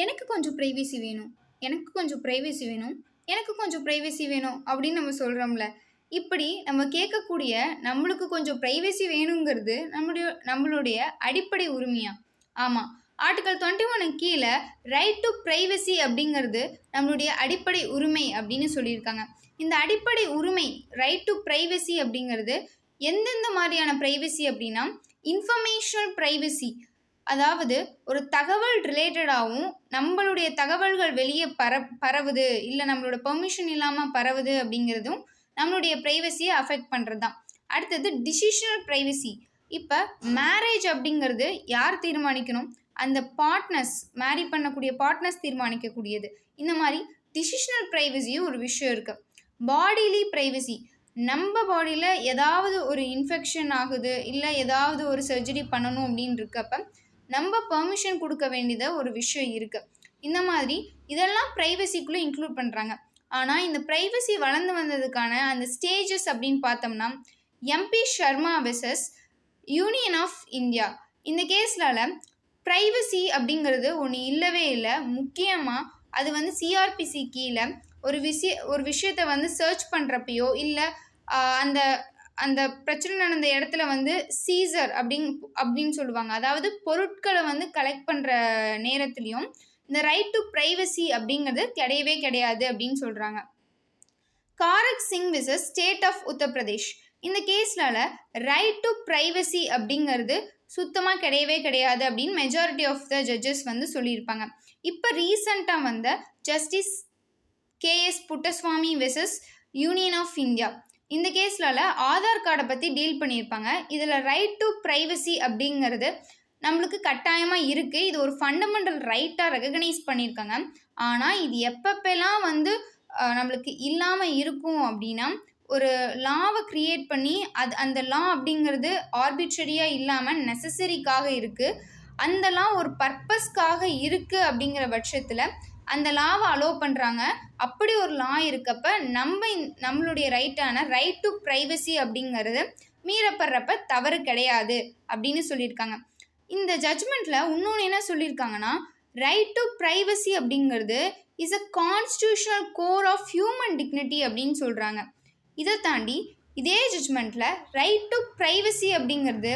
எனக்கு கொஞ்சம் ப்ரைவசி வேணும், எனக்கு கொஞ்சம் ப்ரைவசி வேணும், எனக்கு கொஞ்சம் ப்ரைவசி வேணும் அப்படின்னு நம்ம சொல்கிறோம்ல. இப்படி நம்ம கேட்கக்கூடிய நம்மளுக்கு கொஞ்சம் ப்ரைவசி வேணுங்கிறது நம்மளுடைய அடிப்படை உரிமையா? ஆமாம். ஆர்டிகல் 21 கீழே ரைட் டு ப்ரைவசி அப்படிங்கிறது நம்மளுடைய அடிப்படை உரிமை அப்படின்னு சொல்லியிருக்காங்க. இந்த அடிப்படை உரிமை ரைட் டு ப்ரைவசி அப்படிங்கிறது எந்தெந்த மாதிரியான ப்ரைவசி அப்படின்னா, இன்ஃபர்மேஷனல் ப்ரைவசி, அதாவது ஒரு தகவல் ரிலேட்டடாகவும் நம்மளுடைய தகவல்கள் வெளியே பரவுது, இல்லை நம்மளோட பெர்மிஷன் இல்லாமல் பரவுது அப்படிங்கிறதும் நம்மளுடைய ப்ரைவசியை அஃபெக்ட் பண்ணுறது தான். அடுத்தது டிசிஷனல் ப்ரைவசி. இப்போ மேரேஜ் அப்படிங்கிறது யார் தீர்மானிக்கணும்? அந்த பார்ட்னர்ஸ், மேரி பண்ணக்கூடிய பார்ட்னர்ஸ் தீர்மானிக்கக்கூடியது. இந்த மாதிரி டிசிஷனல் ப்ரைவசியும் ஒரு விஷயம் இருக்குது. பாடிலி ப்ரைவசி, நம்ம பாடியில் ஏதாவது ஒரு இன்ஃபெக்ஷன் ஆகுது, இல்லை ஏதாவது ஒரு சர்ஜரி பண்ணணும் அப்படின்னு இருக்கப்ப நம்ம பெர்மிஷன் கொடுக்க வேண்டியத ஒரு விஷயம் இருக்குது. இந்த மாதிரி இதெல்லாம் ப்ரைவசிக்குள்ளே இன்க்ளூட் பண்ணுறாங்க. ஆனால் இந்த ப்ரைவசி வளர்ந்து வந்ததுக்கான அந்த ஸ்டேஜஸ் அப்படின்னு பார்த்தோம்னா, M P Sharma versus union of India, இந்த கேஸ்லால் ப்ரைவசி அப்படிங்கிறது ஒன்று இல்லவே இல்லை. முக்கியமாக அது வந்து சிஆர்பிசி கீழே ஒரு விஷயத்தை வந்து சர்ச் பண்ணுறப்பையோ, இல்லை அந்த அந்த பிரச்சனை நடந்த இடத்துல வந்து சீசர் அப்படின்னு சொல்லுவாங்க. அதாவது பொருட்களை வந்து கலெக்ட் பண்ணுற நேரத்துலையும் இந்த ரைட் டு ப்ரைவசி அப்படிங்கிறது கிடையவே கிடையாது அப்படின்னு சொல்கிறாங்க. Kharak Singh versus state of Uttar Pradesh, இந்த கேஸ்லால் ரைட் டு ப்ரைவசி அப்படிங்கிறது சுத்தமாக கிடையவே கிடையாது அப்படின்னு மெஜாரிட்டி ஆஃப் த ஜட்ஜஸ் வந்து சொல்லியிருப்பாங்க. இப்போ ரீசண்டாக வந்த justice KS Puttaswamy versus union of India, இந்த கேஸ்லால் ஆதார் கார்டை பற்றி டீல் பண்ணியிருப்பாங்க. இதில் ரைட் டு ப்ரைவசி அப்படிங்கிறது நம்மளுக்கு கட்டாயமாக இருக்குது. இது ஒரு ஃபண்டமெண்டல் ரைட்டாக ரெகக்னைஸ் பண்ணியிருக்காங்க. ஆனால் இது எப்பப்பெல்லாம் வந்து நம்மளுக்கு இல்லாமல் இருக்கும் அப்படின்னா, ஒரு லாவை க்ரியேட் பண்ணி அந்த லா அப்படிங்கிறது ஆர்பிட்ரரியாக இல்லாமல் நெசசரிக்காக இருக்குது, அந்த லா ஒரு பர்பஸ்க்காக இருக்குது அப்படிங்கிற பட்சத்தில் அந்த லாவை அலோவ் பண்ணுறாங்க. அப்படி ஒரு லா இருக்கப்ப நம்மளுடைய ரைட்டான ரைட் டு ப்ரைவசி அப்படிங்கிறது மீறப்படுறப்ப தவறு கிடையாது அப்படின்னு சொல்லியிருக்காங்க. இந்த ஜட்ஜ்மெண்ட்டில் இன்னொன்று என்ன சொல்லியிருக்காங்கன்னா, ரைட் டு ப்ரைவசி அப்படிங்கிறது is a constitutional core of human dignity அப்படின்னு சொல்கிறாங்க. இதை தாண்டி இதே ஜட்ஜ்மெண்ட்டில் ரைட் டு ப்ரைவசி அப்படிங்கிறது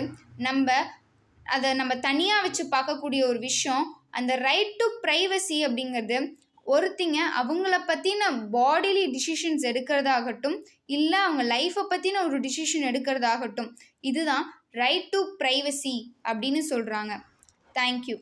நம்ம தனியாக வச்சு பார்க்கக்கூடிய ஒரு விஷயம். அந்த ரைட் டு ப்ரைவசி அப்படிங்கிறது ஒருத்திங்க அவங்கள பற்றின பாடிலி டிசிஷன்ஸ் எடுக்கிறதாகட்டும், இல்லை அவங்க லைஃப்பை பற்றின ஒரு டிசிஷன் எடுக்கிறதாகட்டும், இதுதான் ரைட் டு ப்ரைவசி அப்படின்னு சொல்கிறாங்க. தேங்க்யூ.